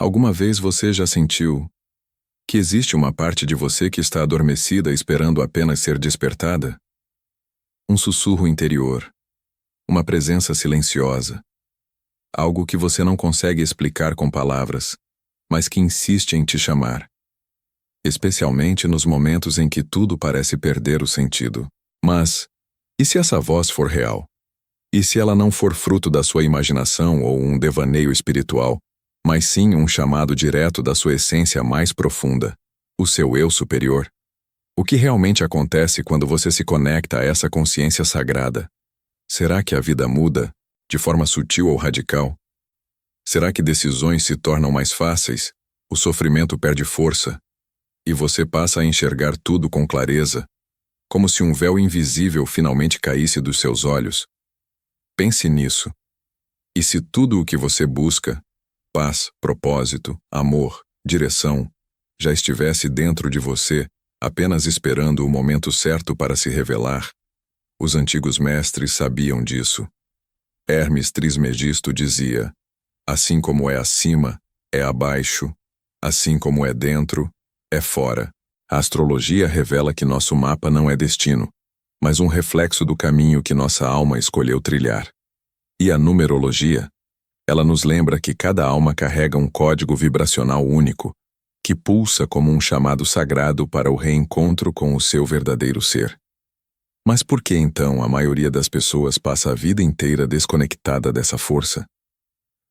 Alguma vez você já sentiu que existe uma parte de você que está adormecida esperando apenas ser despertada? Um sussurro interior, uma presença silenciosa, algo que você não consegue explicar com palavras, mas que insiste em te chamar. Especialmente nos momentos em que tudo parece perder o sentido. Mas, e se essa voz for real? E se ela não for fruto da sua imaginação ou um devaneio espiritual, mas sim um chamado direto da sua essência mais profunda, o seu eu superior? O que realmente acontece quando você se conecta a essa consciência sagrada? Será que a vida muda, de forma sutil ou radical? Será que decisões se tornam mais fáceis, o sofrimento perde força, e você passa a enxergar tudo com clareza, como se um véu invisível finalmente caísse dos seus olhos? Pense nisso. E se tudo o que você busca, paz, propósito, amor, direção, já estivesse dentro de você, apenas esperando o momento certo para se revelar? Os antigos mestres sabiam disso. Hermes Trismegisto dizia: assim como é acima, é abaixo, assim como é dentro, é fora. A astrologia revela que nosso mapa não é destino, mas um reflexo do caminho que nossa alma escolheu trilhar. E a numerologia? Ela nos lembra que cada alma carrega um código vibracional único, que pulsa como um chamado sagrado para o reencontro com o seu verdadeiro ser. Mas por que então a maioria das pessoas passa a vida inteira desconectada dessa força?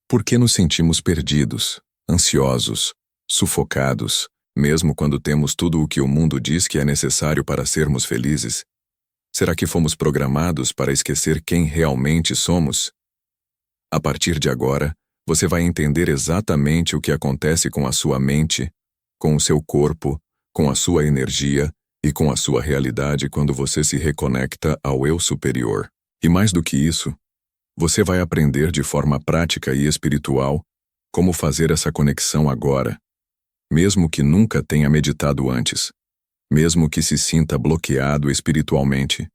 Por que nos sentimos perdidos, ansiosos, sufocados, mesmo quando temos tudo o que o mundo diz que é necessário para sermos felizes? Será que fomos programados para esquecer quem realmente somos? A partir de agora, você vai entender exatamente o que acontece com a sua mente, com o seu corpo, com a sua energia e com a sua realidade quando você se reconecta ao eu superior. E mais do que isso, você vai aprender de forma prática e espiritual como fazer essa conexão agora, mesmo que nunca tenha meditado antes, mesmo que se sinta bloqueado espiritualmente,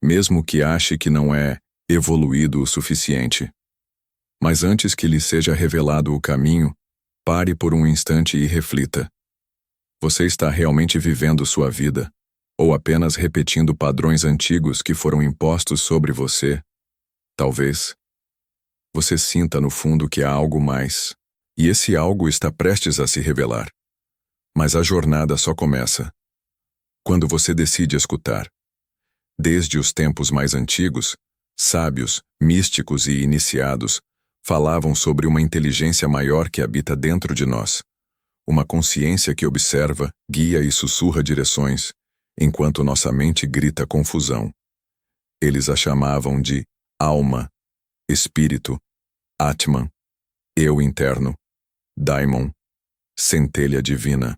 mesmo que ache que não é evoluído o suficiente. Mas antes que lhe seja revelado o caminho, pare por um instante e reflita. Você está realmente vivendo sua vida, ou apenas repetindo padrões antigos que foram impostos sobre você? Talvez você sinta no fundo que há algo mais, e esse algo está prestes a se revelar. Mas a jornada só começa quando você decide escutar. Desde os tempos mais antigos, sábios, místicos e iniciados falavam sobre uma inteligência maior que habita dentro de nós, uma consciência que observa, guia e sussurra direções, enquanto nossa mente grita confusão. Eles a chamavam de alma, espírito, Atman, eu interno, Daimon, centelha divina.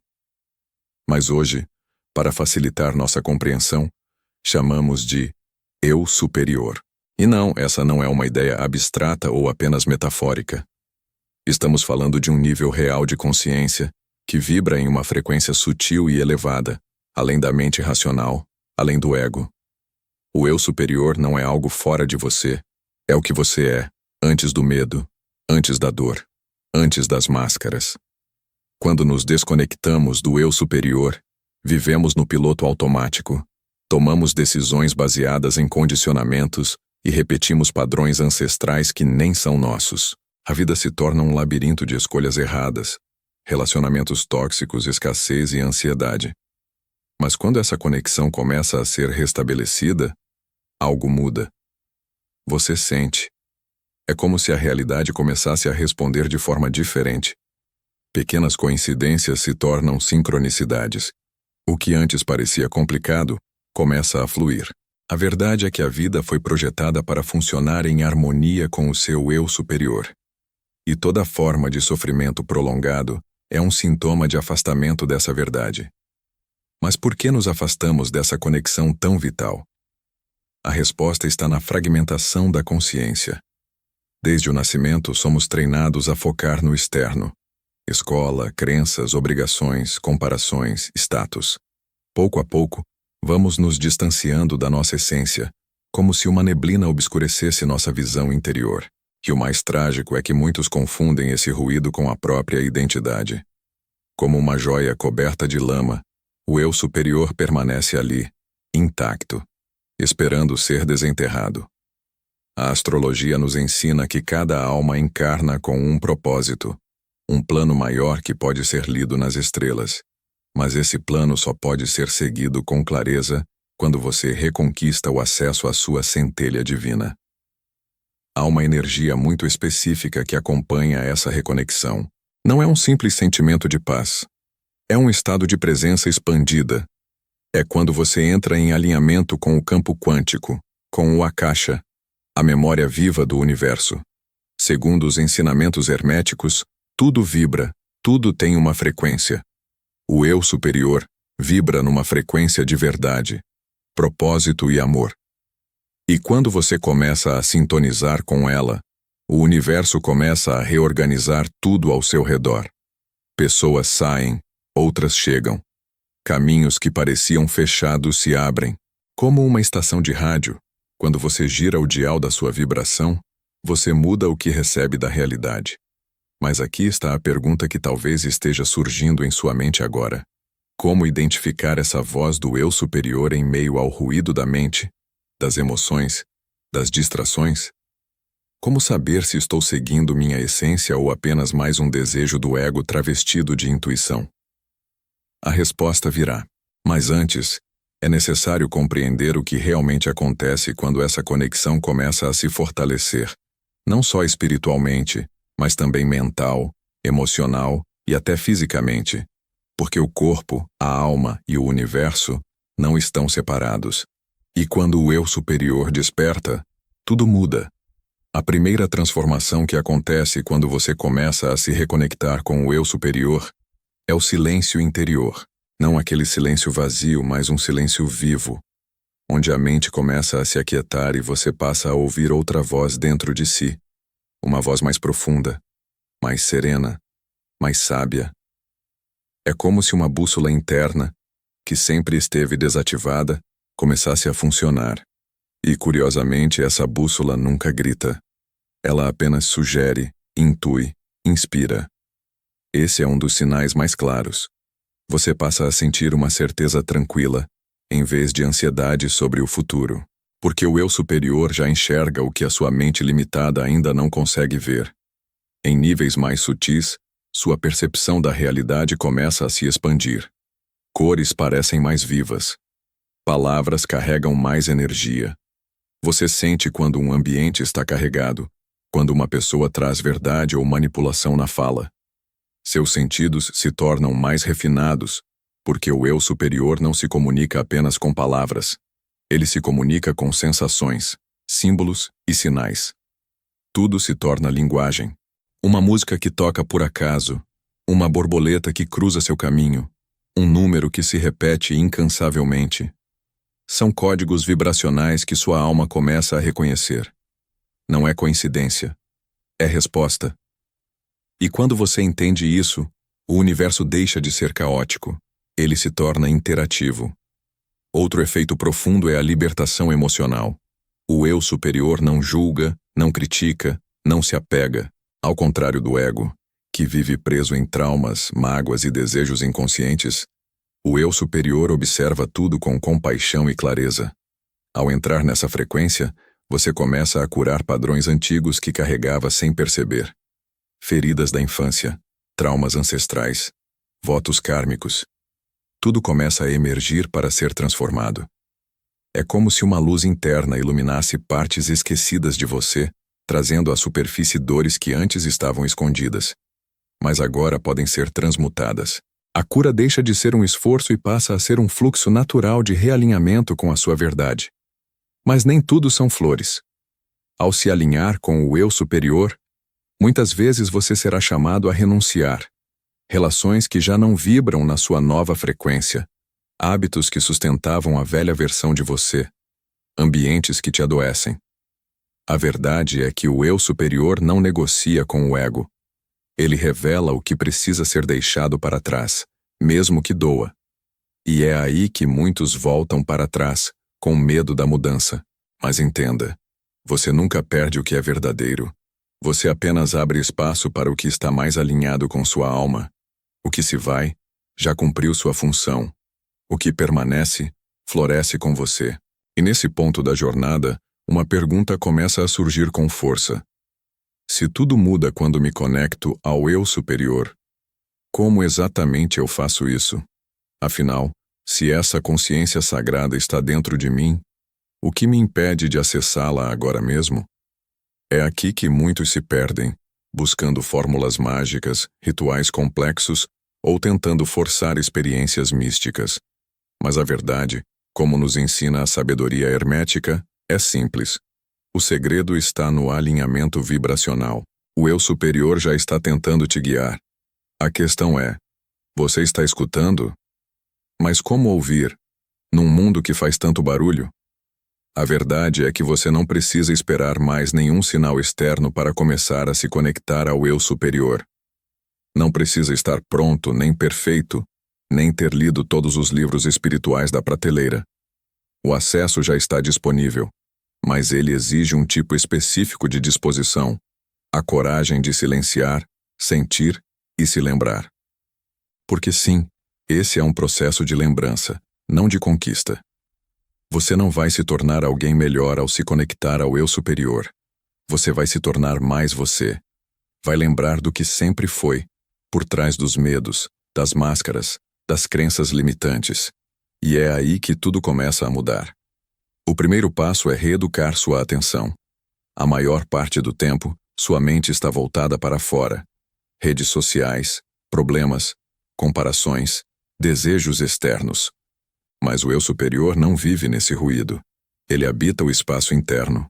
Mas hoje, para facilitar nossa compreensão, chamamos de eu superior. E não, essa não é uma ideia abstrata ou apenas metafórica. Estamos falando de um nível real de consciência que vibra em uma frequência sutil e elevada, além da mente racional, além do ego. O eu superior não é algo fora de você, é o que você é, antes do medo, antes da dor, antes das máscaras. Quando nos desconectamos do eu superior, vivemos no piloto automático, tomamos decisões baseadas em condicionamentos e repetimos padrões ancestrais que nem são nossos. A vida se torna um labirinto de escolhas erradas, relacionamentos tóxicos, escassez e ansiedade. Mas quando essa conexão começa a ser restabelecida, algo muda. Você sente. É como se a realidade começasse a responder de forma diferente. Pequenas coincidências se tornam sincronicidades. O que antes parecia complicado começa a fluir. A verdade é que a vida foi projetada para funcionar em harmonia com o seu eu superior. E toda forma de sofrimento prolongado é um sintoma de afastamento dessa verdade. Mas por que nos afastamos dessa conexão tão vital? A resposta está na fragmentação da consciência. Desde o nascimento, somos treinados a focar no externo. Escola, crenças, obrigações, comparações, status. Pouco a pouco, vamos nos distanciando da nossa essência, como se uma neblina obscurecesse nossa visão interior. E o mais trágico é que muitos confundem esse ruído com a própria identidade. Como uma joia coberta de lama, o eu superior permanece ali, intacto, esperando ser desenterrado. A astrologia nos ensina que cada alma encarna com um propósito, um plano maior que pode ser lido nas estrelas. Mas esse plano só pode ser seguido com clareza quando você reconquista o acesso à sua centelha divina. Há uma energia muito específica que acompanha essa reconexão. Não é um simples sentimento de paz. É um estado de presença expandida. É quando você entra em alinhamento com o campo quântico, com o Akasha, a memória viva do universo. Segundo os ensinamentos herméticos, tudo vibra, tudo tem uma frequência. O eu superior vibra numa frequência de verdade, propósito e amor. E quando você começa a sintonizar com ela, o universo começa a reorganizar tudo ao seu redor. Pessoas saem, outras chegam. Caminhos que pareciam fechados se abrem. Como uma estação de rádio, quando você gira o dial da sua vibração, você muda o que recebe da realidade. Mas aqui está a pergunta que talvez esteja surgindo em sua mente agora. Como identificar essa voz do eu superior em meio ao ruído da mente, das emoções, das distrações? Como saber se estou seguindo minha essência ou apenas mais um desejo do ego travestido de intuição? A resposta virá. Mas antes, é necessário compreender o que realmente acontece quando essa conexão começa a se fortalecer, não só espiritualmente, mas também mental, emocional e até fisicamente, porque o corpo, a alma e o universo não estão separados. E quando o eu superior desperta, tudo muda. A primeira transformação que acontece quando você começa a se reconectar com o eu superior é o silêncio interior. Não aquele silêncio vazio, mas um silêncio vivo, onde a mente começa a se aquietar e você passa a ouvir outra voz dentro de si. Uma voz mais profunda, mais serena, mais sábia. É como se uma bússola interna, que sempre esteve desativada, começasse a funcionar. E, curiosamente, essa bússola nunca grita. Ela apenas sugere, intui, inspira. Esse é um dos sinais mais claros. Você passa a sentir uma certeza tranquila, em vez de ansiedade sobre o futuro. Porque o eu superior já enxerga o que a sua mente limitada ainda não consegue ver. Em níveis mais sutis, sua percepção da realidade começa a se expandir. Cores parecem mais vivas. Palavras carregam mais energia. Você sente quando um ambiente está carregado, quando uma pessoa traz verdade ou manipulação na fala. Seus sentidos se tornam mais refinados, porque o eu superior não se comunica apenas com palavras. Ele se comunica com sensações, símbolos e sinais. Tudo se torna linguagem. Uma música que toca por acaso, uma borboleta que cruza seu caminho, um número que se repete incansavelmente. São códigos vibracionais que sua alma começa a reconhecer. Não é coincidência. É resposta. E quando você entende isso, o universo deixa de ser caótico. Ele se torna interativo. Outro efeito profundo é a libertação emocional. O eu superior não julga, não critica, não se apega, ao contrário do ego, que vive preso em traumas, mágoas e desejos inconscientes. O eu superior observa tudo com compaixão e clareza. Ao entrar nessa frequência, você começa a curar padrões antigos que carregava sem perceber. Feridas da infância, traumas ancestrais, votos kármicos. Tudo começa a emergir para ser transformado. É como se uma luz interna iluminasse partes esquecidas de você, trazendo à superfície dores que antes estavam escondidas, mas agora podem ser transmutadas. A cura deixa de ser um esforço e passa a ser um fluxo natural de realinhamento com a sua verdade. Mas nem tudo são flores. Ao se alinhar com o eu superior, muitas vezes você será chamado a renunciar. Relações que já não vibram na sua nova frequência. Hábitos que sustentavam a velha versão de você. Ambientes que te adoecem. A verdade é que o eu superior não negocia com o ego. Ele revela o que precisa ser deixado para trás, mesmo que doa. E é aí que muitos voltam para trás, com medo da mudança. Mas entenda, você nunca perde o que é verdadeiro. Você apenas abre espaço para o que está mais alinhado com sua alma. O que se vai, já cumpriu sua função. O que permanece, floresce com você. E nesse ponto da jornada, uma pergunta começa a surgir com força. Se tudo muda quando me conecto ao eu superior, como exatamente eu faço isso? Afinal, se essa consciência sagrada está dentro de mim, o que me impede de acessá-la agora mesmo? É aqui que muitos se perdem, buscando fórmulas mágicas, rituais complexos ou tentando forçar experiências místicas. Mas a verdade, como nos ensina a sabedoria hermética, é simples. O segredo está no alinhamento vibracional. O eu superior já está tentando te guiar. A questão é: você está escutando? Mas como ouvir, num mundo que faz tanto barulho? A verdade é que você não precisa esperar mais nenhum sinal externo para começar a se conectar ao eu superior. Não precisa estar pronto, nem perfeito, nem ter lido todos os livros espirituais da prateleira. O acesso já está disponível, mas ele exige um tipo específico de disposição, a coragem de silenciar, sentir e se lembrar. Porque sim, esse é um processo de lembrança, não de conquista. Você não vai se tornar alguém melhor ao se conectar ao eu superior. Você vai se tornar mais você. Vai lembrar do que sempre foi, por trás dos medos, das máscaras, das crenças limitantes. E é aí que tudo começa a mudar. O primeiro passo é reeducar sua atenção. A maior parte do tempo, sua mente está voltada para fora. Redes sociais, problemas, comparações, desejos externos. Mas o eu superior não vive nesse ruído. Ele habita o espaço interno.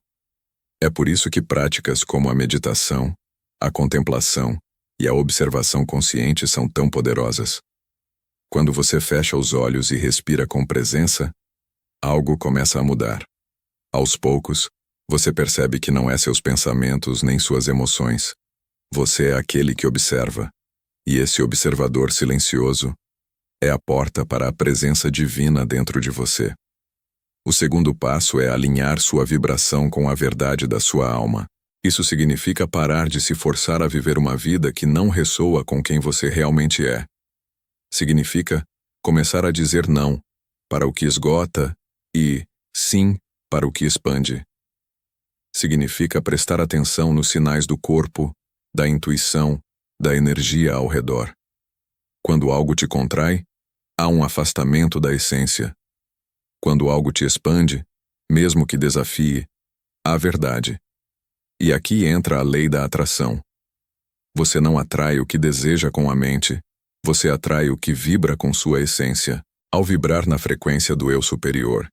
É por isso que práticas como a meditação, a contemplação e a observação consciente são tão poderosas. Quando você fecha os olhos e respira com presença, algo começa a mudar. Aos poucos, você percebe que não é seus pensamentos nem suas emoções. Você é aquele que observa. E esse observador silencioso é a porta para a presença divina dentro de você. O segundo passo é alinhar sua vibração com a verdade da sua alma. Isso significa parar de se forçar a viver uma vida que não ressoa com quem você realmente é. Significa começar a dizer não para o que esgota e sim para o que expande. Significa prestar atenção nos sinais do corpo, da intuição, da energia ao redor. Quando algo te contrai, há um afastamento da essência. Quando algo te expande, mesmo que desafie, há verdade. E aqui entra a lei da atração. Você não atrai o que deseja com a mente, você atrai o que vibra com sua essência. Ao vibrar na frequência do eu superior,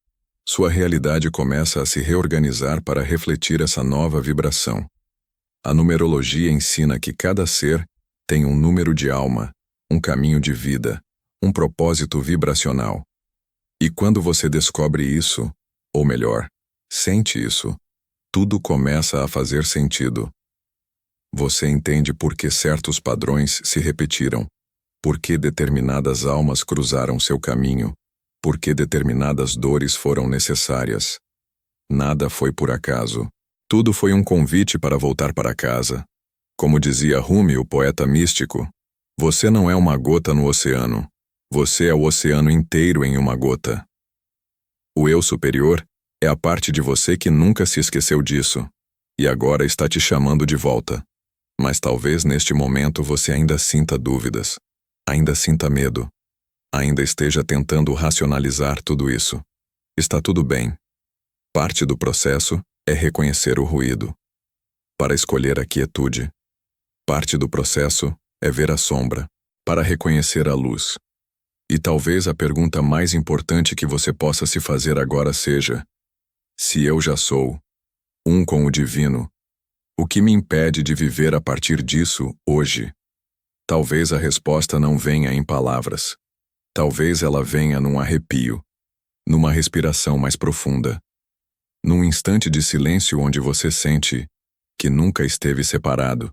sua realidade começa a se reorganizar para refletir essa nova vibração. A numerologia ensina que cada ser tem um número de alma, um caminho de vida, um propósito vibracional. E quando você descobre isso, ou melhor, sente isso, tudo começa a fazer sentido. Você entende por que certos padrões se repetiram, por que determinadas almas cruzaram seu caminho, por que determinadas dores foram necessárias. Nada foi por acaso. Tudo foi um convite para voltar para casa. Como dizia Rumi, o poeta místico, você não é uma gota no oceano. Você é o oceano inteiro em uma gota. O eu superior é a parte de você que nunca se esqueceu disso, e agora está te chamando de volta. Mas talvez neste momento você ainda sinta dúvidas, ainda sinta medo, ainda esteja tentando racionalizar tudo isso. Está tudo bem. Parte do processo é reconhecer o ruído, para escolher a quietude. Parte do processo é ver a sombra, para reconhecer a luz. E talvez a pergunta mais importante que você possa se fazer agora seja: se eu já sou um com o divino, o que me impede de viver a partir disso hoje? Talvez a resposta não venha em palavras. Talvez ela venha num arrepio, numa respiração mais profunda, num instante de silêncio onde você sente que nunca esteve separado.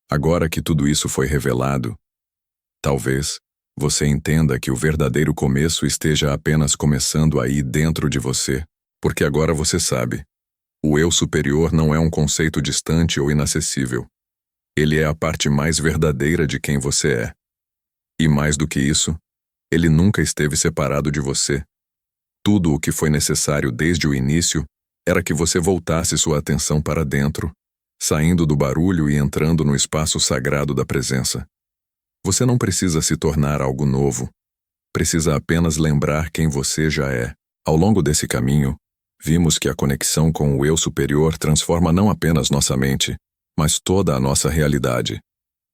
Agora que tudo isso foi revelado, talvez você entenda que o verdadeiro começo esteja apenas começando aí dentro de você, porque agora você sabe. O eu superior não é um conceito distante ou inacessível. Ele é a parte mais verdadeira de quem você é. E mais do que isso, ele nunca esteve separado de você. Tudo o que foi necessário desde o início era que você voltasse sua atenção para dentro, saindo do barulho e entrando no espaço sagrado da presença. Você não precisa se tornar algo novo. Precisa apenas lembrar quem você já é. Ao longo desse caminho, vimos que a conexão com o eu superior transforma não apenas nossa mente, mas toda a nossa realidade,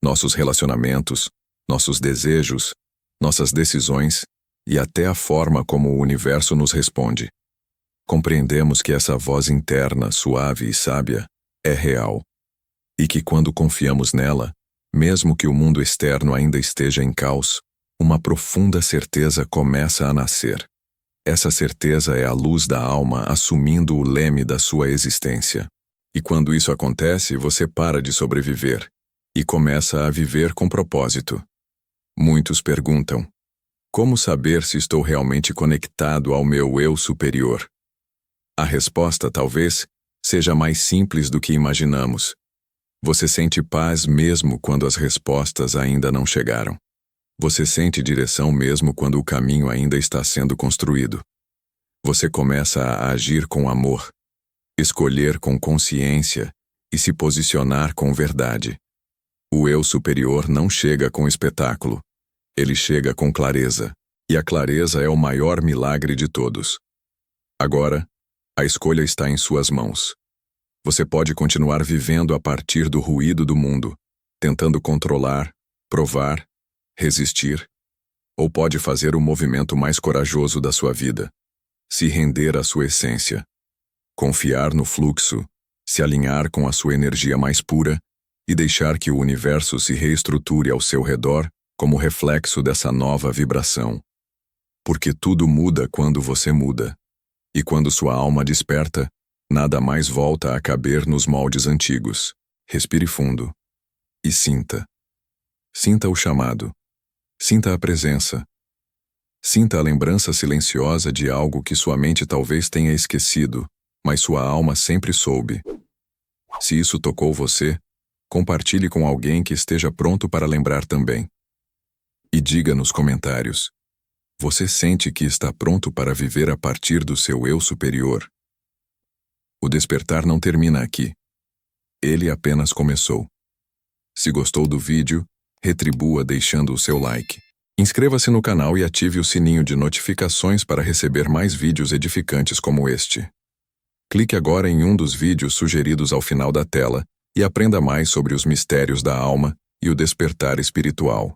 nossos relacionamentos, nossos desejos, nossas decisões e até a forma como o universo nos responde. Compreendemos que essa voz interna, suave e sábia, é real, e que quando confiamos nela, mesmo que o mundo externo ainda esteja em caos, uma profunda certeza começa a nascer. Essa certeza é a luz da alma assumindo o leme da sua existência. E quando isso acontece, você para de sobreviver e começa a viver com propósito. Muitos perguntam: como saber se estou realmente conectado ao meu eu superior? A resposta, talvez, seja mais simples do que imaginamos. Você sente paz mesmo quando as respostas ainda não chegaram. Você sente direção mesmo quando o caminho ainda está sendo construído. Você começa a agir com amor, escolher com consciência e se posicionar com verdade. O eu superior não chega com espetáculo. Ele chega com clareza, e a clareza é o maior milagre de todos. Agora, a escolha está em suas mãos. Você pode continuar vivendo a partir do ruído do mundo, tentando controlar, provar, resistir, ou pode fazer o movimento mais corajoso da sua vida, se render à sua essência, confiar no fluxo, se alinhar com a sua energia mais pura e deixar que o universo se reestruture ao seu redor como reflexo dessa nova vibração. Porque tudo muda quando você muda, e quando sua alma desperta, nada mais volta a caber nos moldes antigos. Respire fundo e sinta. Sinta o chamado. Sinta a presença. Sinta a lembrança silenciosa de algo que sua mente talvez tenha esquecido, mas sua alma sempre soube. Se isso tocou você, compartilhe com alguém que esteja pronto para lembrar também. E diga nos comentários: você sente que está pronto para viver a partir do seu eu superior? O despertar não termina aqui. Ele apenas começou. Se gostou do vídeo, retribua deixando o seu like. Inscreva-se no canal e ative o sininho de notificações para receber mais vídeos edificantes como este. Clique agora em um dos vídeos sugeridos ao final da tela e aprenda mais sobre os mistérios da alma e o despertar espiritual.